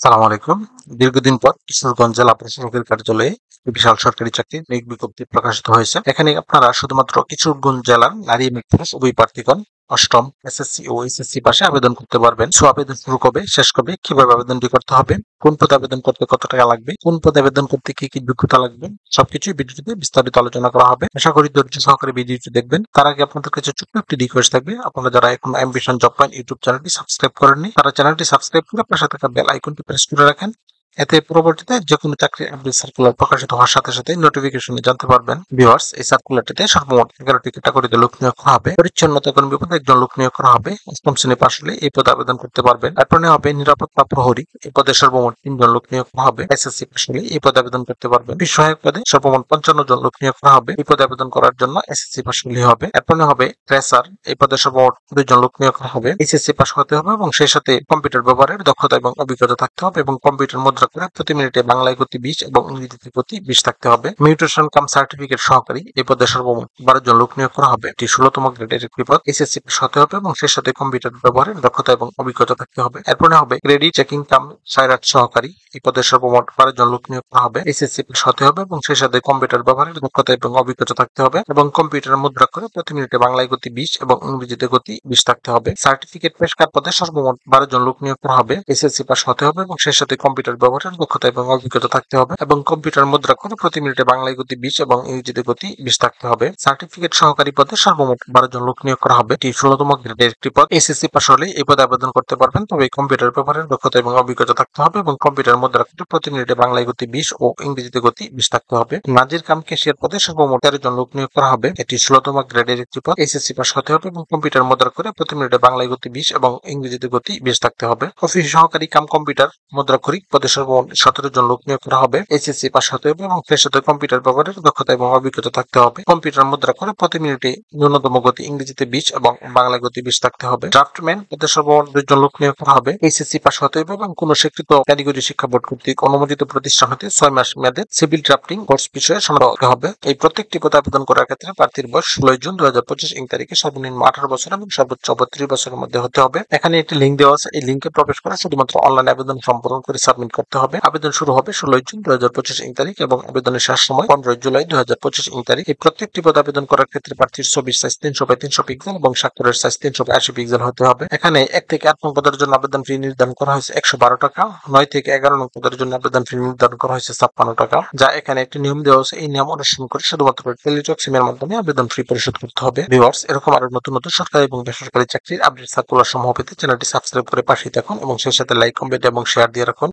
সালাম আলাইকুম। দীর্ঘদিন পর কিশোরগঞ্জ জেলা প্রশাসকের কার্যালয়ে বিশাল সরকারি চাকরির নিয়োগ বিজ্ঞপ্তি প্রকাশিত হয়েছে। এখানে আপনারা শুধুমাত্র কিশোরগঞ্জ জেলার নারী এবং পুরুষ উভয় প্রার্থীগণ অষ্টম এসএসসি ও এসএসসি পাশে আবেদন করতে পারবেন। আবেদন শুরু কবে, শেষ কবে, কিভাবে আবেদনটি করতে হবে, কোন পদে আবেদন করতে কত টাকা লাগবে, কোন পদে আবেদন করতে কি কি যোগ্যতা লাগবে, সবকিছুই ভিডিওতে বিস্তারিত আলোচনা করা হবে। আশা করি ধৈর্য সহকারে ভিডিওটি দেখবেন। তার আগে আপনাদের কাছে ছোট্ট একটি রিকোয়েস্ট থাকবে, আপনারা যারা এখন অ্যাম্বিশন জব পয়েন্ট ইউটিউব চ্যানেলটি সাবস্ক্রাইব করেননি তারা চ্যানেলটি সাবস্ক্রাইব করে পাশে থাকা বেল আইকনটি প্রেস করে রাখেন। এতে পরবর্তীতে যে কোনো চাকরির আপডেট সার্কুলার প্রকাশিত হওয়ার সাথে সাথে নোটিফিকেশনে জানতে পারবেন। ভিউয়ার্স, এই সার্কুলারটিতে সর্বমোট 11টি ক্যাটাগরিতে লোক নিয়োগ করা হবে। পরিচ্ছন্নতা কর্মী পদে একজন লোক নিয়োগ করা হবে। অষ্টম শ্রেণী পাশ হলে এই পদে আবেদন করতে পারবেন। এরপর নেওয়া হবে নিরাপত্তা প্রহরী, এই পদে সর্বমোট 3 জন লোক নিয়োগ করা হবে। এসএসসি পাশ হলে এই পদে আবেদন করতে পারবেন। সহায়ক পদে সর্বমোট 55 জন লোক নিয়োগ করা হবে। এই পদে আবেদন করার জন্য এসএসসি পাশ হলেই হবে। এরপর নেওয়া হবে ট্রেসার, এই পদে সর্বমোট 2 জন লোক নিয়োগ করা হবে। এইচএসসি পাশ হতে হবে এবং সেই সাথে কম্পিউটার ব্যবহারের দক্ষতা এবং অভিজ্ঞতা থাকতে হবে এবং কম্পিউটার মুদ্রা করে প্রতি মিনিটে বাংলায় গতি 20 এবং ইংরেজিতে গতি 20 থাকতে হবে। মিউটেশন কাম সার্টিফিকেট সহকারী, এই পদে সর্বমোট 12 জন লোক নিয়োগ করা হবে। এটি 16তম গ্রেডের একটি পদ। এসএসসি পাস হতে হবে এবং সেই সাথে কম্পিউটার ব্যবহারের দক্ষতা এবং অভিজ্ঞতা থাকতে হবে। এরপরে হবে ক্রেডিট চেকিং কাম সাইরাট সহকারী, এই পদে সর্বমোট 12 জন লোক নিয়োগ করা হবে। এসএসসি পাস হতে হবে এবং সেই সাথে কম্পিউটার ব্যবহারের দক্ষতা এবং অভিজ্ঞতা থাকতে হবে এবং কম্পিউটার মুদ্রা করে প্রতি মিনিটে বাংলায় গতি 20 এবং ইংরেজিতে গতি 20 থাকতে হবে। সার্টিফিকেট পেশকার পদে সর্বমোট 12 জন লোক নিয়োগ করা হবে। এসএসসি পাস হতে হবে এবং সেই সাথে কম্পিউটার ব্যবহারের দক্ষতা এবং অভিজ্ঞতা থাকতে হবে এবং কম্পিউটার মুদ্রা করে প্রতি মিনিটে বাংলায় গতি 20 এবং ইংরেজিতে গতি 20 থাকতে হবে। সার্টিফিকেট সহকারী পদে সর্বমোট 12 জন লোক নিয়োগ করা হবে। এটি 16তম গ্রেডের একটি পদ। এসএসসি পাস হলে এই পদে আবেদন করতে পারবেন, তবে কম্পিউটার ব্যবহারের দক্ষতা এবং অভিজ্ঞতা থাকতে হবে এবং কম্পিউটার মুদ্রা করে প্রতি মিনিটে বাংলায় গতি 20 ও ইংরেজিতে গতি 20 থাকতে হবে। নাজির কাম ক্যাশিয়ার পদে সর্বমোট 13 জন লোক নিয়োগ করা হবে। এটি 16তম গ্রেডের একটি পদ। এসএসসি পাস হতে হবে এবং কম্পিউটার মুদ্রা করে প্রতি মিনিটে বাংলায় গতি 20 এবং ইংরেজিতে গতি 20 থাকতে হবে। অফিস সহকারী কাম কম্পিউটার মুদ্রাক্ষরিক পদে সর্বমোট 17 জন লোক নিয়োগ করা হবে। এসএসসি পাস হতে হবে এবং সেই সাথে কম্পিউটার ব্যবহারের দক্ষতা এবং অভিজ্ঞতা থাকতে হবে। কম্পিউটার মুদ্রা করে প্রতি মিনিটে ন্যূনতম গতি ইংরেজিতে 20 এবং বাংলা গতি 20 থাকতে হবে। ড্রাফটম্যান পদে সর্বমোট 2 জন লোক নিয়োগ করা হবে। এইচএসসি পাস হতে হবে এবং কোন স্বীকৃত ক্যাটেগরি শিক্ষা বোর্ড কর্তৃক অনুমোদিত প্রতিষ্ঠান হতে 6 মাস মেয়াদে সিভিল ড্রাফটিং কোর্স বিষয়ে সনদ হতে হবে। এই প্রত্যেকটি পদে আবেদন করার ক্ষেত্রে প্রার্থীর বয়স 16 জুন 2025 ইং তারিখে সর্বনিম্ন 18 বছর এবং সর্বোচ্চ 32 বছরের মধ্যে হতে হবে। এখানে একটি লিঙ্ক দেওয়া আছে, এই লিঙ্কে প্রবেশ করে শুধুমাত্র অনলাইন আবেদন সম্পূর্ণ করে সাবমিট করতে হবে। আবেদন শুরু হবে 16 জুন 2025 ইং তারিখ এবং আবেদনের শেষ সময় 15 জুলাই 2025 ইং তারিখ। এই প্রত্যেকটি পদে আবেদন করার ক্ষেত্রে প্রার্থীর ছবির সাইজ 300x300 পিক্সেল এবং স্বাক্ষরের সাইজ 380 পিক্সেল হতে হবে। এখানে 1 থেকে 8 নং পদের জন্য আবেদন ফি নির্ধারণ করা হয়েছে 112 টাকা। 9 থেকে 11 নং পদের জন্য আবেদন ফি নির্ধারণ করা হয়েছে 56 টাকা। যা এখানে একটি নিয়ম দেওয়া আছে, এই নিয়ম অনুসরণ করে শুধুমাত্র টেলিটক সিমের মাধ্যমে আবেদন ফি পরিশোধ করতে হবে। ভিউয়ার্স, এরকম আরো নতুন নতুন সরকারি এবং বেসরকারি চাকরির আপডেট সার্কুলার সমূহ পেতে চ্যানেলটি সাবস্ক্রাইব করে পাশেই থাকুন এবং সেই সাথে লাইক, কমেন্ট এবং শেয়ার দিয়ে রাখুন।